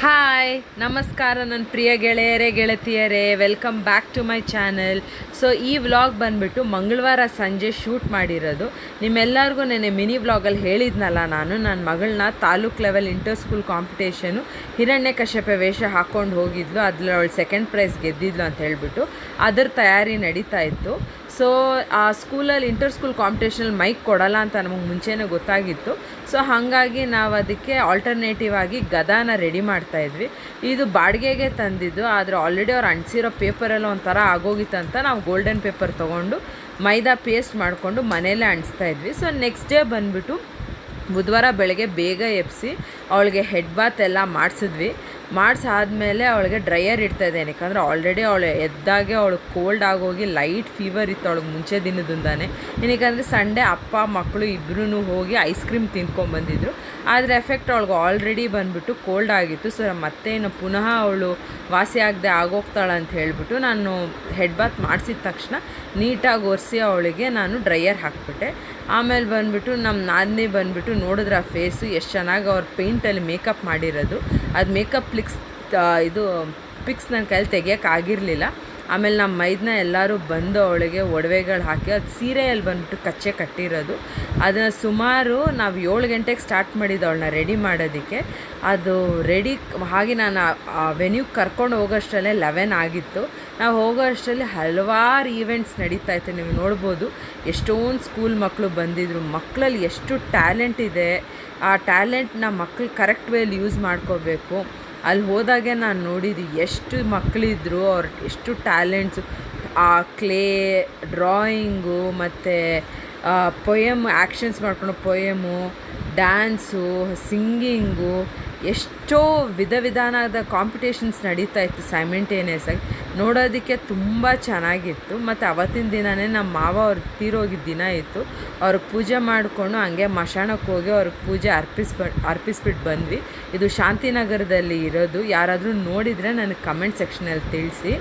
Hi ನಮಸ್ಕಾರ ನನ್ನ ಪ್ರಿಯ ಗೆಳೆಯರೇ ಗೆಳತಿಯರೇ, welcome back to my channel. So ಈ ವ್ಲಾಗ್ ಬಂದುಬಿಟ್ಟು ಮಂಗಳವಾರ ಸಂಜೆ ಶೂಟ್ ಮಾಡಿರೋದು. ನಿಮ್ಮೆಲ್ಲರಿಗೂ ನೆನ್ನೆ ಮಿನಿ ವ್ಲಾಗಲ್ಲಿ ಹೇಳಿದ್ನಲ್ಲ, ನನ್ನ ಮಗಳನ್ನ taluk level inter school competition Hiranyakashyapa ವೇಷ ಹಾಕ್ಕೊಂಡು ಹೋಗಿದ್ಲು. ಅದ್ರಲ್ಲಿ ಅವಳು ಸೆಕೆಂಡ್ ಪ್ರೈಸ್ ಗೆದ್ದಿದ್ಲು ಅಂತ ಹೇಳಿಬಿಟ್ಟು ಅದರ ತಯಾರಿ ನಡೀತಾ ಇತ್ತು. ಸೊ ಆ ಸ್ಕೂಲಲ್ಲಿ ಇಂಟರ್ ಸ್ಕೂಲ್ ಕಾಂಪಿಟೇಷನಲ್ಲಿ ಮೈಕ್ ಕೊಡಲ್ಲ ಅಂತ ನಮಗೆ ಮುಂಚೆನೇ ಗೊತ್ತಾಗಿತ್ತು. ಸೊ ಹಾಗಾಗಿ ನಾವು ಅದಕ್ಕೆ ಆಲ್ಟರ್ನೇಟಿವ್ ಆಗಿ ಗದಾನ ರೆಡಿ ಮಾಡ್ತಾಯಿದ್ವಿ. ಇದು ಬಾಡಿಗೆಗೆ ತಂದಿದ್ದು, ಆದರೆ ಆಲ್ರೆಡಿ ಅವ್ರು ಅಂಟಿಸಿರೋ ಪೇಪರೆಲ್ಲ ಒಂಥರ ಆಗೋಗಿತ್ತಂತ ನಾವು ಗೋಲ್ಡನ್ ಪೇಪರ್ ತೊಗೊಂಡು ಮೈದಾ ಪೇಸ್ಟ್ ಮಾಡಿಕೊಂಡು ಮನೆಯಲ್ಲೇ ಅಂಟಿಸ್ತಾಯಿದ್ವಿ. ಸೊ ನೆಕ್ಸ್ಟ್ ಡೇ ಬಂದುಬಿಟ್ಟು ಬುಧವಾರ ಬೆಳಗ್ಗೆ ಬೇಗ ಎಬ್ಬಿಸಿ ಅವಳಿಗೆ ಹೆಡ್ ಬಾತ್ ಎಲ್ಲ ಮಾಡಿಸಿದ್ವಿ. ಮಾಡಿಸಾದ್ಮೇಲೆ ಅವಳಿಗೆ ಡ್ರೈಯರ್ ಇಡ್ತಾಯಿದ್ದೇನೆ, ಯಾಕಂದರೆ ಆಲ್ರೆಡಿ ಅವಳು ಎದ್ದಾಗೆ ಅವಳು ಕೋಲ್ಡ್ ಆಗೋಗಿ ಲೈಟ್ ಫೀವರ್ ಇತ್ತು ಅವಳಿಗೆ ಮುಂಚೆ ದಿನದಿಂದಾನೆ. ಏನಕ್ಕಂದರೆ ಸಂಡೇ ಅಪ್ಪ ಮಕ್ಕಳು ಇಬ್ಬರೂ ಹೋಗಿ ಐಸ್ ಕ್ರೀಮ್ ತಿನ್ಕೊಂಡ್ಬಂದಿದ್ರು. ಆದರೆ ಎಫೆಕ್ಟ್ ಅವಳಿಗೆ ಆಲ್ರೆಡಿ ಬಂದುಬಿಟ್ಟು ಕೋಲ್ಡ್ ಆಗಿತ್ತು. ಸೊ ಮತ್ತೇನು ಪುನಃ ಅವಳು ವಾಸಿ ಆಗದೆ ಆಗೋಗ್ತಾಳೆ ಅಂತ ಹೇಳಿಬಿಟ್ಟು ನಾನು ಹೆಡ್ ಬಾತ್ ಮಾಡಿಸಿದ ತಕ್ಷಣ ನೀಟಾಗಿ ಒರೆಸಿ ಅವಳಿಗೆ ನಾನು ಡ್ರೈಯರ್ ಹಾಕಿಬಿಟ್ಟೆ. ಆಮೇಲೆ ಬಂದುಬಿಟ್ಟು ನಮ್ಮ ನಾದಿನಿ ಬಂದುಬಿಟ್ಟು ನೋಡಿದ್ರೆ ಆ ಫೇಸು ಎಷ್ಟು ಚೆನ್ನಾಗಿ ಅವ್ರ ಪೇಂಟಲ್ಲಿ ಮೇಕಪ್ ಮಾಡಿರೋದು. ಅದು ಮೇಕಪ್ ಪಿಕ್ಸ್ ನನ್ನ ಕೈಲಿ ತೆಗಿಯೋಕ್ಕಾಗಿರಲಿಲ್ಲ. ಆಮೇಲೆ ನಮ್ಮ ಮೈದನ್ನ ಎಲ್ಲರೂ ಬಂದು ಅವಳಿಗೆ ಒಡವೆಗಳು ಹಾಕಿ, ಅದು ಸೀರೆಯಲ್ಲಿ ಬಂದುಬಿಟ್ಟು ಕಚ್ಚೆ ಕಟ್ಟಿರೋದು. ಅದನ್ನು ಸುಮಾರು ನಾವು 7 ಗಂಟೆಗೆ ಸ್ಟಾರ್ಟ್ ಮಾಡಿದ್ದು ಅವಳನ್ನ ರೆಡಿ ಮಾಡೋದಕ್ಕೆ. ಅದು ರೆಡಿ ಹಾಗೆ ನಾನು ವೆನ್ಯೂಗೆ ಕರ್ಕೊಂಡು ಹೋಗೋಷ್ಟರಲ್ಲೇ 11 ಆಗಿತ್ತು. ನಾವು ಹೋಗೋ ಅಷ್ಟರಲ್ಲಿ ಹಲವಾರು ಈವೆಂಟ್ಸ್ ನಡೀತಾಯಿತ್ತು. ನೀವು ನೋಡ್ಬೋದು ಎಷ್ಟೊಂದು ಸ್ಕೂಲ್ ಮಕ್ಕಳು ಬಂದಿದ್ದರು. ಮಕ್ಕಳಲ್ಲಿ ಎಷ್ಟು ಟ್ಯಾಲೆಂಟ್ ಇದೆ, ಆ ಟ್ಯಾಲೆಂಟ್ನ ಮಕ್ಕಳು ಕರೆಕ್ಟ್ ವೇಲಿ ಯೂಸ್ ಮಾಡ್ಕೋಬೇಕು. ಅಲ್ಲಿ ಹೋದಾಗೆ ನಾನು ನೋಡಿದ್ದು ಎಷ್ಟು ಮಕ್ಕಳಿದ್ರು, ಅವ್ರು ಎಷ್ಟು ಟ್ಯಾಲೆಂಟ್ಸು, ಆ ಕ್ಲೇ ಡ್ರಾಯಿಂಗು ಮತ್ತು ಪೊಯಮ್ ಆ್ಯಕ್ಷನ್ಸ್ ಮಾಡ್ಕೊಂಡು ಪೊಯಮು, ಡ್ಯಾನ್ಸು, ಸಿಂಗಿಂಗು, ಎಷ್ಟೋ ವಿಧವಾದ ಕಾಂಪಿಟೇಷನ್ಸ್ ನಡೀತಾ ಇತ್ತು ಸೈಮೆಂಟೇನಿಯಸ್ ಆಗಿ. ನೋಡೋದಕ್ಕೆ ತುಂಬ ಚೆನ್ನಾಗಿತ್ತು. ಮತ್ತು ಅವತ್ತಿನ ದಿನವೇ ನಮ್ಮ ಮಾವ ಅವ್ರಿಗೆ ತೀರೋಗಿದ್ದ ದಿನ ಇತ್ತು. ಅವ್ರಿಗೆ ಪೂಜೆ ಮಾಡಿಕೊಂಡು ಹಂಗೆ ಮಶಾಣಕ್ಕೆ ಹೋಗಿ ಅವ್ರಿಗೆ ಪೂಜೆ ಅರ್ಪಿಸ್ಬಿಟ್ಟು ಬಂದ್ವಿ. ಇದು ಶಾಂತಿನಗರದಲ್ಲಿ ಇರೋದು. ಯಾರಾದರೂ ನೋಡಿದರೆ ನನಗೆ ಕಮೆಂಟ್ ಸೆಕ್ಷನಲ್ಲಿ ತಿಳಿಸಿ.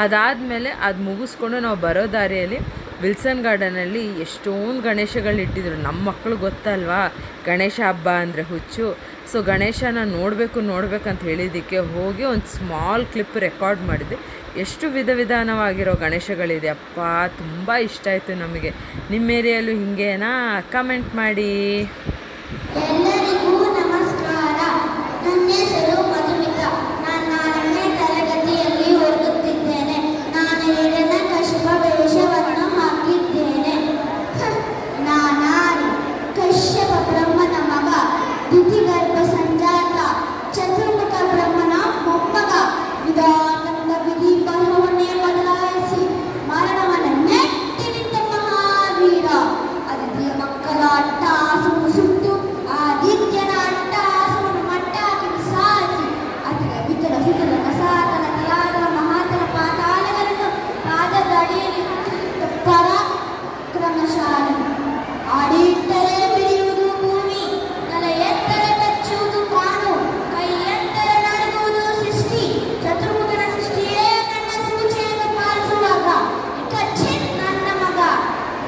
ಅದಾದಮೇಲೆ ಅದು ಮುಗಿಸ್ಕೊಂಡು ನಾವು ಬರೋ ದಾರಿಯಲ್ಲಿ ವಿಲ್ಸನ್ ಗಾರ್ಡನಲ್ಲಿ ಎಷ್ಟೊಂದು ಗಣೇಶಗಳಿಟ್ಟಿದ್ರು. ನಮ್ಮ ಮಕ್ಕಳು ಗೊತ್ತಲ್ವಾ ಗಣೇಶ ಹಬ್ಬ ಅಂದರೆ ಹುಚ್ಚು. ಸೊ ಗಣೇಶನ ನೋಡಬೇಕಂತ ಹೇಳಿದ್ದಕ್ಕೆ ಹೋಗಿ ಒಂದು ಸ್ಮಾಲ್ ಕ್ಲಿಪ್ ರೆಕಾರ್ಡ್ ಮಾಡಿದೆ. ಎಷ್ಟು ವಿಧವಿಧಾನವಾಗಿರೋ ಗಣೇಶಗಳಿದೆ ಅಪ್ಪ, ತುಂಬ ಇಷ್ಟ ಆಯಿತು ನಮಗೆ. ನಿಮ್ಮ ಏರಿಯಲ್ಲೂ ಹಿಂಗೇನಾ? ಕಮೆಂಟ್ ಮಾಡಿ. ಎಲ್ಲರಿಗೂ ನಮಸ್ಕಾರ. ನನ್ನ ಹೆಸರು ಮಧುಮಿತಾ. ನಾನು 4ನೇ ತರಗತಿಯಲ್ಲಿ ಓದುತ್ತಿದ್ದೇನೆ. ನಾನು ಹಿರಣ್ಯಕಶ್ಯಪ ವೇಷವನ್ನು ಹಾಕಿದ್ದೇನೆ. ನಾನಾರಿ ಕಶ್ಯಪ ಬ್ರಹ್ಮನ ಮಗ, ದಿತಿಗರ್ಭ ಸಂಜಾತ, ಚತುರ್ಮುಖ ಬ್ರಹ್ಮನ ಮೊಮ್ಮಗ. ವಿಧಾನದ ವಿಧಿ ಬಲವನ್ನೇ ಬದಲಾಯಿಸಿ ಮರಣವನ್ನು ನೆಟ್ಟಿ ನಿಂತ ಮಹಾವೀರ. ಅದಿತಿಯ ಮಕ್ಕಳ ಅಟ್ಟಹಾಸವನ್ನು ಸುಟ್ಟು ಆದಿತ್ಯನ ಅಟ್ಟಹಾಸವನ್ನು ಮಟ್ಟಾಗಿ ಸಾರಿಸಿ ಅತಿರ ವಿತರ ಸುತರ ಕಸಾತನ ಕಲಾದರ ಮಹಾತರ ಪಾತಾಳಗಳನ್ನು ಪಾದದ ಅಡಿಯಲ್ಲಿ ಪರಾಕ್ರಮಶಾಲಿ. ಆಡಿಟ್ಟರೆ ಬಿಡಿಯುವುದು ಭೂಮಿ, ತಲೆ ಎತ್ತರ ಕಚ್ಚುವುದು ಕಾನು, ಕೈ ಎತ್ತರ ನಡೆಯುವುದು ಸೃಷ್ಟಿ. ಚತುರ್ಮುಖನ ಸೃಷ್ಟಿಯೇ ನನ್ನ ಸೂಚನೆಯನ್ನು ಪಾಲಿಸುವಾಗ ಕಚ್ಚಿತ್ ನನ್ನ ಮಗ,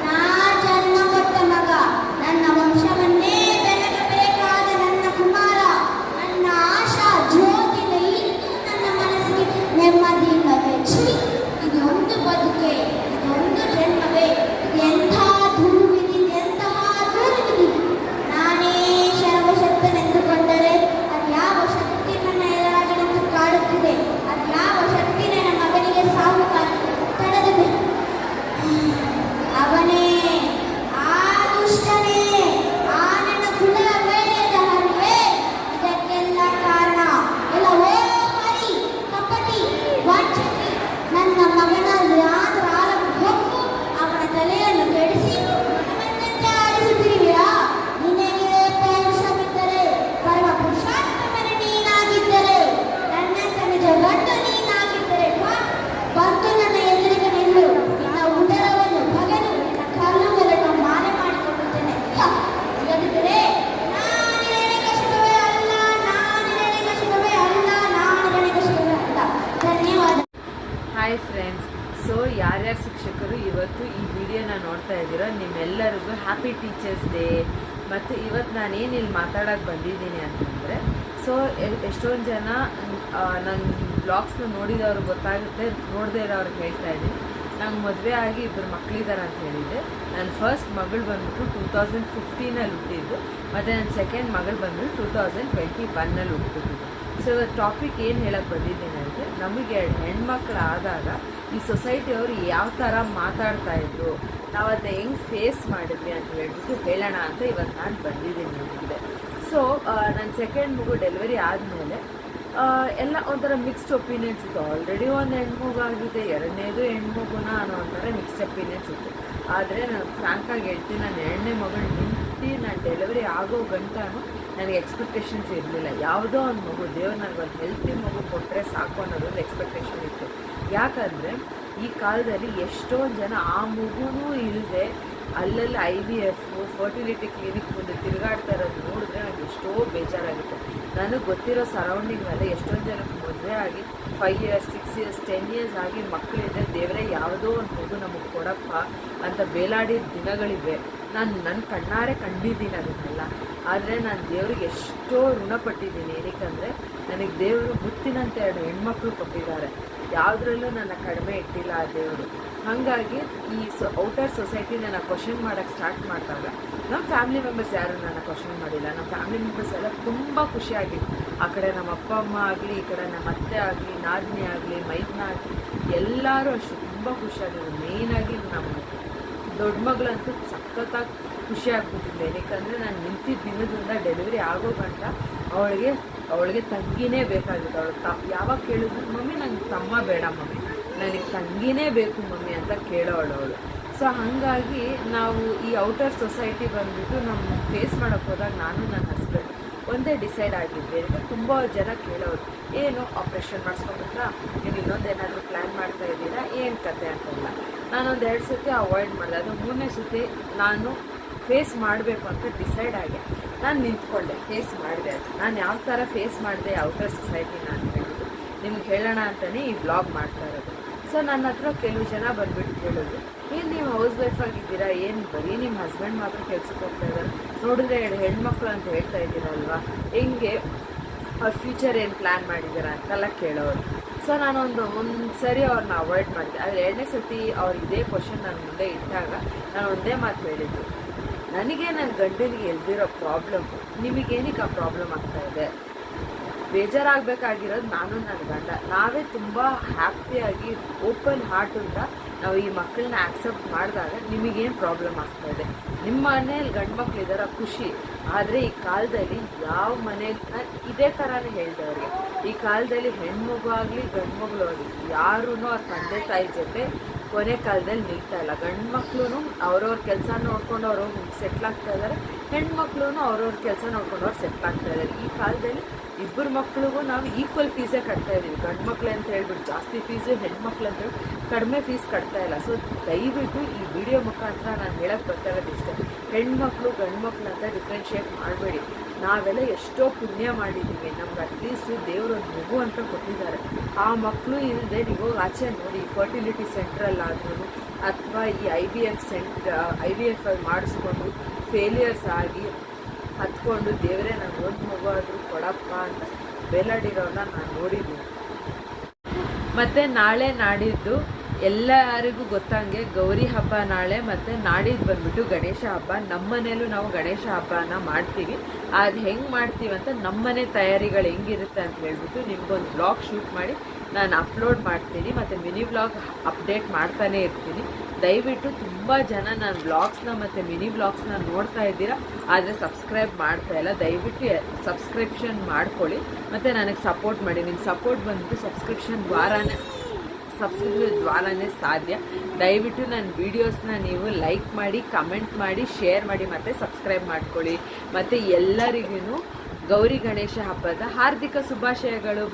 ನಾ ಜನ್ಮ ಕೊಟ್ಟ ಮಗ, ನನ್ನ ವಂಶವನ್ನೇ ಬೆಳಗಬೇಕಾದ ನನ್ನ ಕುಮಾರ, ನನ್ನ ಆಶಾ ಜ್ಯೋತಿನ ಇನ್ನು ನನ್ನ ಮನಸ್ಸಿಗೆ ನೆಮ್ಮದಿಯಿಂದ ಛೀ, ಇದೊಂದು ಬದುಕೆ, ಇದೊಂದು ಜನ್ಮವೇ, ಇದೆಂಥ ಧೂವಿದೆ, ಎಂತಹ ಧೂವಿದೆ. ನಾನೇ ಸರ್ವಶಕ್ತನೆಂದುಕೊಂಡರೆ ಅದ್ಯಾವ ಶಕ್ತಿ ನನ್ನ ಎದುರಾಗಿ ನಿಂತು ಕಾಡುತ್ತಿದೆ? ಅದ್ಯಾವ ಶಕ್ತಿ ನನ್ನ ಮಗನಿಗೆ ಸಾವು ತಡೆದಿದೆ? ಅವನೇ, ಆ ದುಷ್ಟನೇ, ಆ ನನ್ನ ಕುಲ ಬೇಡದ ಹರಿಯೇ ಇದಕ್ಕೆಲ್ಲ ಕಾರಣ. ಎಲ್ಲವೋ ಹರಿ, ಕಪಟಿ, ವಂಚಕಿ. ನನ್ನ ಮಗನ ಆಲವು ಹೊಕ್ಕು ಅವನ ತಲೆಯನ್ನು ಕೆಡಿಸಿ ಮನವನ್ನೆಲ್ಲ ಆಡಿಸುತ್ತಿರುವಿರಾ? ನಿನಗೆ ಪೌರುಷವಿದ್ದರೆ, ಪರಮ ಪುರುಷಾರ್ಥಮನೆ ನೀನಾಗಿದ್ದರೆ, ನನ್ನಂತ ನಿಜ ಗಂಡು ನೀನಾಗಿದ್ದರೆ ಬಂದು ನನ್ನ ಎದುರಿಗೆ ನಿಲ್ಲು. ನಿನ್ನ ಉದರವನ್ನು ಬಗೆದು ನಿನ್ನ ಕಲ್ಲುಗಳನ್ನು ಮಾಲೆ ಮಾಡಿಕೊಳ್ಳುತ್ತೇನೆ. ಇಲ್ಲದಿದ್ದರೆ ನಾನು ಹಿರಣ್ಯಕಶ್ಯಪವೇ ಅಲ್ಲ, ನಾನು ಹಿರಣ್ಯಕಶ್ಯಪವೇ ಅಲ್ಲ, ನಾನು ಹಿರಣ್ಯಕಶ್ಯಪವೇ ಅಲ್ಲ. ಧನ್ಯವಾದ. Hi friends. ಸೊ ಯಾರ್ಯಾರು ಶಿಕ್ಷಕರು ಇವತ್ತು ಈ ವಿಡಿಯೋನ ನೋಡ್ತಾ ಇದ್ದೀರೋ ನಿಮ್ಮೆಲ್ಲರಿಗೂ ಹ್ಯಾಪಿ ಟೀಚರ್ಸ್ ಡೇ. ಮತ್ತು ಇವತ್ತು ನಾನೇನು ಇಲ್ಲಿ ಮಾತಾಡೋಕ್ಕೆ ಬಂದಿದ್ದೀನಿ ಅಂತಂದರೆ, ಸೊ ಎಷ್ಟೊಂದು ಜನ ನನ್ನ ಬ್ಲಾಗ್ಸ್ನ ನೋಡಿದವ್ರು ಗೊತ್ತಾಗುತ್ತೆ, ನೋಡದೇ ಇರೋವ್ರಿಗೆ ಹೇಳ್ತಾ ಇದ್ದೀನಿ. ನಂಗೆ ಮದುವೆ ಆಗಿ 2 ಮಕ್ಕಳಿದ್ದಾರೆ ಅಂತ ಹೇಳಿದ್ದೆ. ನನ್ನ ಫಸ್ಟ್ ಮಗಳು ಬಂದ್ಬಿಟ್ಟು 2015 ಹುಟ್ಟಿದ್ದು, ಮತ್ತು ನನ್ನ ಸೆಕೆಂಡ್ ಮಗಳು ಬಂದ್ಬಿಟ್ಟು 2021 ಹುಟ್ಟಿದ್ದು. ಸೊ ಇವತ್ತು ಟಾಪಿಕ್ ಏನು ಹೇಳಕ್ಕೆ ಬಂದಿದ್ದೀನಿ ಅಂದರೆ, ನಮಗೆ ಹೆಣ್ಮಕ್ಳು ಆದಾಗ ಈ ಸೊಸೈಟಿಯವರು ಯಾವ ಥರ ಮಾತಾಡ್ತಾಯಿದ್ರು, ನಾವು ಅದನ್ನ ಹೆಂಗೆ ಫೇಸ್ ಮಾಡಿದ್ವಿ ಅಂತ ಹೇಳ್ಬಿಟ್ಟು ಹೇಳೋಣ ಅಂತ ಇವತ್ತು ನಾನು ಬಂದಿದ್ದೀನಿ ನಿಮಗೆ. ಸೊ ನನ್ನ ಸೆಕೆಂಡ್ ಮಗು ಡೆಲಿವರಿ ಆದಮೇಲೆ ಎಲ್ಲ ಒಂಥರ ಮಿಕ್ಸ್ಡ್ ಒಪಿನಿಯನ್ಸ್ ಇತ್ತು. ಆಲ್ರೆಡಿ ಒಂದು ಹೆಣ್ಮಗು ಆಗಿದೆ, ಎರಡನೇದು ಹೆಣ್ಮಗುನ ಅನ್ನೋ ಒಂಥರ ಮಿಕ್ಸ್ಡ್ ಒಪಿನಿಯನ್ಸ್ ಇತ್ತು. ಆದರೆ ನಾನು ಫ್ರಾಂಕಾಗಿ ಹೇಳ್ತೀನಿ, ನಾನು 2ನೇ ಮಗಳು ನಿಂತು ನಾನು ಡೆಲಿವರಿ ಆಗೋ ಗಂಟನೂ ನನಗೆ ಎಕ್ಸ್ಪೆಕ್ಟೇಷನ್ಸ್ ಇರಲಿಲ್ಲ. ಯಾವುದೋ ಒಂದು ಮಗು, ದೇವ್ರು ನನಗೊಂದು ಹೆಲ್ತಿ ಮಗು ಕೊಟ್ಟರೆ ಸಾಕು ಅನ್ನೋದೊಂದು ಎಕ್ಸ್ಪೆಕ್ಟೇಷನ್ ಇತ್ತು. ಯಾಕಂದರೆ ಈ ಕಾಲದಲ್ಲಿ ಎಷ್ಟೊಂದು ಜನ ಆ ಮಗುನೂ ಇಲ್ಲದೆ ಅಲ್ಲಲ್ಲಿ IVF ಫರ್ಟಿಲಿಟಿ ಕ್ಲಿನಿಕ್ ಮುಂದೆ ತಿರುಗಾಡ್ತಾ ಇರೋದು ನೋಡಿದ್ರೆ ನನಗೆ ಎಷ್ಟೋ ಬೇಜಾರಾಗುತ್ತೆ. ನನಗೆ ಗೊತ್ತಿರೋ ಸರೌಂಡಿಂಗಲ್ಲೇ ಎಷ್ಟೊಂದು ಜನಕ್ಕೆ ಮದುವೆ ಆಗಿ 5 years 6 years 10 years ಆಗಿ ಮಕ್ಕಳಿದೆ, ದೇವರೇ ಯಾವುದೋ ಒಂದು ಮಗು ನಮಗೆ ಕೊಡಪ್ಪ ಅಂತ ಬೇಲಾಡಿದ ದಿನಗಳಿವೆ. ನಾನು ನನ್ನ ಕಣ್ಣಾರೆ ಕಂಡಿದ್ದೀನಿ ಅದನ್ನೆಲ್ಲ. ಆದರೆ ನಾನು ದೇವ್ರಿಗೆ ಎಷ್ಟೋ ಋಣಪಟ್ಟಿದ್ದೀನಿ. ಏನಕ್ಕಂದರೆ ನನಗೆ ದೇವರು ಮುತ್ತಿನಂತೆ 2 ಹೆಣ್ಮಕ್ಳು ಕೊಟ್ಟಿದ್ದಾರೆ. ಯಾವುದ್ರಲ್ಲೂ ನನ್ನ ಕಡಿಮೆ ಇಟ್ಟಿಲ್ಲ ಆ ದೇವರು. ಹಾಗಾಗಿ ಈ ಔಟರ್ ಸೊಸೈಟಿ ನನ್ನ ಕ್ವಶನ್ ಮಾಡೋಕ್ಕೆ ಸ್ಟಾರ್ಟ್ ಮಾಡಿದಾಗ ನಮ್ಮ ಫ್ಯಾಮಿಲಿ ಮೆಂಬರ್ಸ್ ಯಾರು ನನ್ನ ಕ್ವಶನ್ ಮಾಡಿಲ್ಲ. ನಮ್ಮ ಫ್ಯಾಮಿಲಿ ಮೆಂಬರ್ಸ್ ಎಲ್ಲ ತುಂಬ ಖುಷಿಯಾಗಿತ್ತು. ಆ ಕಡೆ ನಮ್ಮ ಅಪ್ಪ ಅಮ್ಮ ಆಗಲಿ, ಈ ಕಡೆ ನಮ್ಮ ಅತ್ತೆ ಆಗಲಿ, ನಾದಿನಿ ಆಗಲಿ, ಮೈದ್ನ ಆಗಲಿ, ಎಲ್ಲರೂ ಅಷ್ಟು ತುಂಬ ಖುಷಿಯಾಗಿದ್ರು. ಮೇಯ್ನಾಗಿ ನಮ್ಮ ದೊಡ್ಡ ಮಗಳಂತೂ ಸಖತ್ತಾಗಿ ಖುಷಿ ಆಗ್ಬಿಟ್ಟಿದ್ಲು. ಏನಕ್ಕಂದರೆ ನಾನು ನಿಂತಿದ್ದ ದಿನದಿಂದ ಡೆಲಿವರಿ ಆಗೋ ಗಂಟ ಅವಳಿಗೆ ತಂಗಿನೇ ಬೇಕಾಗಿತ್ತು. ಅವಳು ಯಾವಾಗ ಕೇಳಿದ್ರು, ಮಮ್ಮಿ ನಂಗೆ ತಮ್ಮ ಬೇಡ ಮಮ್ಮಿ, ನನಗೆ ತಂಗಿನೇ ಬೇಕು ಮಮ್ಮಿ ಅಂತ ಕೇಳೋಳು. ಸೊ ಹಾಗಾಗಿ ನಾವು ಈ ಔಟರ್ ಸೊಸೈಟಿ ಬಂದುಬಿಟ್ಟು ನಮ್ಮ ಫೇಸ್ ಮಾಡೋಕ್ಕೆ ಹೋದಾಗ ನಾನು ನನ್ನ ಹಸ್ಬೆಂಡ್ ಒಂದೇ ಡಿಸೈಡ್ ಆಗಿದ್ದೆ. ತುಂಬ ಜನ ಕೇಳೋರು, ಏನು ಆಪ್ರೇಷನ್ ಮಾಡಿಸ್ಕೊಬೇಕಾ, ನೀವು ಇನ್ನೊಂದೇನಾದರೂ ಪ್ಲ್ಯಾನ್ ಮಾಡ್ತಾ ಇದ್ದೀರಾ, ಏನು ಕತೆ ಅಂತಲ್ಲ. ನಾನೊಂದು 2 ಸತಿ ಅವಾಯ್ಡ್ ಮಾಡಿದೆ. ಅದು 3ನೇ ಸತಿ ನಾನು ಫೇಸ್ ಮಾಡಬೇಕು ಅಂತ ಡಿಸೈಡ್ ಆಗಿ ನಾನು ನಿಂತ್ಕೊಂಡೆ, ಫೇಸ್ ಮಾಡಿದೆ. ಅದು ನಾನು ಯಾವ ಥರ ಫೇಸ್ ಮಾಡಿದೆ ಔಟರ್ ಸೊಸೈಟಿನ ಅಂತ ಹೇಳಿಬಿಟ್ಟು ನಿಮ್ಗೆ ಹೇಳೋಣ ಅಂತಲೇ ಈ ವ್ಲಾಗ್ ಮಾಡ್ತಾ ಇರೋದು. ಸೊ ನನ್ನ ಹತ್ರ ಕೆಲವು ಜನ ಬಂದುಬಿಟ್ಟು ಕೇಳೋದು, ಏನು ನೀವು ಹೌಸ್ ವೈಫ್ ಆಗಿದ್ದೀರಾ, ಏನು ಬರೀ ನಿಮ್ಮ ಹಸ್ಬೆಂಡ್ ಮಾತ್ರ ಕೆಲ್ಸಕ್ಕೆ ಹೋಗ್ತಾ ಇದ್ದಾರೆ, ನೋಡಿದ್ರೆ 2 ಹೆಣ್ಮಕ್ಳು ಅಂತ ಹೇಳ್ತಾ ಇದ್ದೀರಲ್ವ, ಹೆಂಗೆ ಅವ್ರ ಫ್ಯೂಚರ್ ಏನು ಪ್ಲ್ಯಾನ್ ಮಾಡಿದ್ದೀರಾ ಅಂತೆಲ್ಲ ಕೇಳೋರು. ಸೊ ನಾನೊಂದು ಸರಿ ಅವ್ರನ್ನ ಅವಾಯ್ಡ್ ಮಾಡಿದೆ. ಆದರೆ 2ನೇ ಸತಿ ಅವ್ರು ಇದೇ ಕ್ವಶನ್ ನನ್ನ ಮುಂದೆ ಇಟ್ಟಾಗ ನಾನು ಒಂದೇ ಮಾತು ಹೇಳಿದ್ದು, ನನಗೆ ನನ್ನ ಗಂಡನಿಗೆ ಎಲ್ದಿರೋ ಪ್ರಾಬ್ಲಮ್, ನಿಮಗೇನಕ್ಕೆ ಆ ಪ್ರಾಬ್ಲಮ್ ಆಗ್ತಾಯಿದೆ? ಬೇಜಾರಾಗಬೇಕಾಗಿರೋದು ನಾನು ನನ್ನ ಗಂಡ. ನಾವೇ ತುಂಬ ಹ್ಯಾಪಿಯಾಗಿ ಓಪನ್ ಹಾರ್ಟಿಂದ ನಾವು ಈ ಮಕ್ಕಳನ್ನ ಆಕ್ಸೆಪ್ಟ್ ಮಾಡಿದಾಗ ನಿಮಗೇನು ಪ್ರಾಬ್ಲಮ್ ಆಗ್ತಾಯಿದೆ? ನಿಮ್ಮ ಮನೇಲಿ ಗಂಡು ಮಕ್ಕಳಿದಾರ ಖುಷಿ. ಆದರೆ ಈ ಕಾಲದಲ್ಲಿ ಯಾವ ಮನೇಲಿ, ನಾನು ಇದೇ ಥರನೇ ಹೇಳಿದೆ ಅವ್ರಿಗೆ, ಈ ಕಾಲದಲ್ಲಿ ಹೆಣ್ಮಗು ಆಗಲಿ ಗಂಡು ಮಗಳು ಆಗಲಿ ಯಾರೂ ಅವ್ರ ತಂದೆ ತಾಯಿ ಜೊತೆ ಕೊನೆ ಕಾಲದಲ್ಲಿ ನಿಲ್ತಾ ಇಲ್ಲ. ಗಂಡು ಮಕ್ಕಳು ಅವ್ರವ್ರ ಕೆಲಸ ನೋಡ್ಕೊಂಡು ಅವ್ರು ಸೆಟ್ಲ್ ಆಗ್ತಾ ಇದ್ದಾರೆ, ಹೆಣ್ಮಕ್ಳು ಅವ್ರವ್ರ ಕೆಲಸ ನೋಡ್ಕೊಂಡು ಅವ್ರು ಸೆಟ್ಲ್ ಆಗ್ತಾ ಇದ್ದಾರೆ. ಈ ಕಾಲದಲ್ಲಿ 2 ಮಕ್ಳಿಗೂ ನಾವು ಈಕ್ವಲ್ ಫೀಸೇ ಕಟ್ತಾ ಇದ್ದೀವಿ. ಗಂಡು ಮಕ್ಳು ಅಂತ ಹೇಳ್ಬಿಟ್ಟು ಜಾಸ್ತಿ ಫೀಸು, ಹೆಣ್ಮಕ್ಳು ಅಂತ ಹೇಳಿ ಕಡಿಮೆ ಫೀಸ್ ಕಟ್ತಾ ಇಲ್ಲ. ಸೊ ದಯವಿಟ್ಟು ಈ ವಿಡಿಯೋ ಮುಖಾಂತರ ನಾನು ಹೇಳಕ್ಕೆ ಬರ್ತಾ ಇರೋದು ಇಷ್ಟೇ, ಹೆಣ್ಮಕ್ಳು ಗಂಡು ಮಕ್ಳು ಅಂತ ಡಿಫ್ರೆನ್ಷಿಯೇಟ್ ಮಾಡಬೇಡಿ. ನಾವೆಲ್ಲ ಎಷ್ಟೋ ಪುಣ್ಯ ಮಾಡಿದ್ದೀವಿ, ನಮ್ಗೆ ಅಟ್ಲೀಸ್ಟ್ ದೇವರು ಒಂದು ಮಗು ಅಂತ ಕೊಟ್ಟಿದ್ದಾರೆ. ಆ ಮಕ್ಕಳು ಇಲ್ಲದೆ ನೀವು ಆಚೆ ನೋಡಿ, ಫರ್ಟಿಲಿಟಿ ಸೆಂಟ್ರಲ್ಲಾದ್ರೂ ಅಥವಾ ಈ IVF ಮಾಡಿಸ್ಕೊಂಡು ಫೇಲಿಯರ್ಸ್ ಆಗಿ ಹತ್ಕೊಂಡು ದೇವರೇ ನನಗೆ ಒಂದು ಮಗು ಆದರೂ ಕೊಡಪ್ಪ ಅಂತ ಬೇಲಾಡಿರೋನ್ನ ನಾನು ನೋಡಿದ್ದೀನಿ. ಮತ್ತು ನಾಳೆ ನಾಡಿದ್ದು ಎಲ್ಲರಿಗೂ ಗೊತ್ತಂಗೆ ಗೌರಿ ಹಬ್ಬ ನಾಳೆ, ಮತ್ತು ನಾಡಿದ್ದು ಬಂದುಬಿಟ್ಟು ಗಣೇಶ ಹಬ್ಬ. ನಮ್ಮ ಮನೇಲೂ ನಾವು ಗಣೇಶ ಹಬ್ಬನ ಮಾಡ್ತೀವಿ. ಅದು ಹೆಂಗೆ ಮಾಡ್ತೀವಿ ಅಂತ ನಮ್ಮನೆ ತಯಾರಿಗಳು ಹೆಂಗಿರುತ್ತೆ ಅಂತ ಹೇಳ್ಬಿಟ್ಟು ನಿಮ್ಗೊಂದು ವ್ಲಾಗ್ ಶೂಟ್ ಮಾಡಿ ನಾನು ಅಪ್ಲೋಡ್ ಮಾಡ್ತೀನಿ, ಮತ್ತು ಮಿನಿ ವ್ಲಾಗ್ ಅಪ್ಡೇಟ್ ಮಾಡ್ತಾನೇ ಇರ್ತೀನಿ. ದಯವಿಟ್ಟು ತುಂಬ ಜನ ನಾನು ವ್ಲಾಗ್ಸ್ನ ಮತ್ತು ಮಿನಿ ವ್ಲಾಗ್ಸ್ನ ನೋಡ್ತಾ ಇದ್ದೀರಾ, ಆದರೆ ಸಬ್ಸ್ಕ್ರೈಬ್ ಮಾಡ್ತಾ ಇಲ್ಲ. ದಯವಿಟ್ಟು ಸಬ್ಸ್ಕ್ರಿಪ್ಷನ್ ಮಾಡ್ಕೊಳ್ಳಿ ಮತ್ತು ನನಗೆ ಸಪೋರ್ಟ್ ಮಾಡಿ. ನಿಮ್ಮ ಸಪೋರ್ಟ್ ಬಂದುಬಿಟ್ಟು ಸಬ್ಸ್ಕ್ರಿಪ್ಷನ್ ದ್ವಾರನೇ ಸಾಧ್ಯ. ದಯವಿಟ್ಟು ನನ್ನ ವೀಡಿಯೋಸ್ನ ನೀವು ಲೈಕ್ ಮಾಡಿ, ಕಮೆಂಟ್ ಮಾಡಿ, ಶೇರ್ ಮಾಡಿ ಮತ್ತು ಸಬ್ಸ್ಕ್ರೈಬ್ ಮಾಡ್ಕೊಳ್ಳಿ. ಮತ್ತು ಎಲ್ಲರಿಗೂ ಗೌರಿ ಗಣೇಶ ಹಬ್ಬದ ಹಾರ್ದಿಕ ಶುಭಾಶಯಗಳು.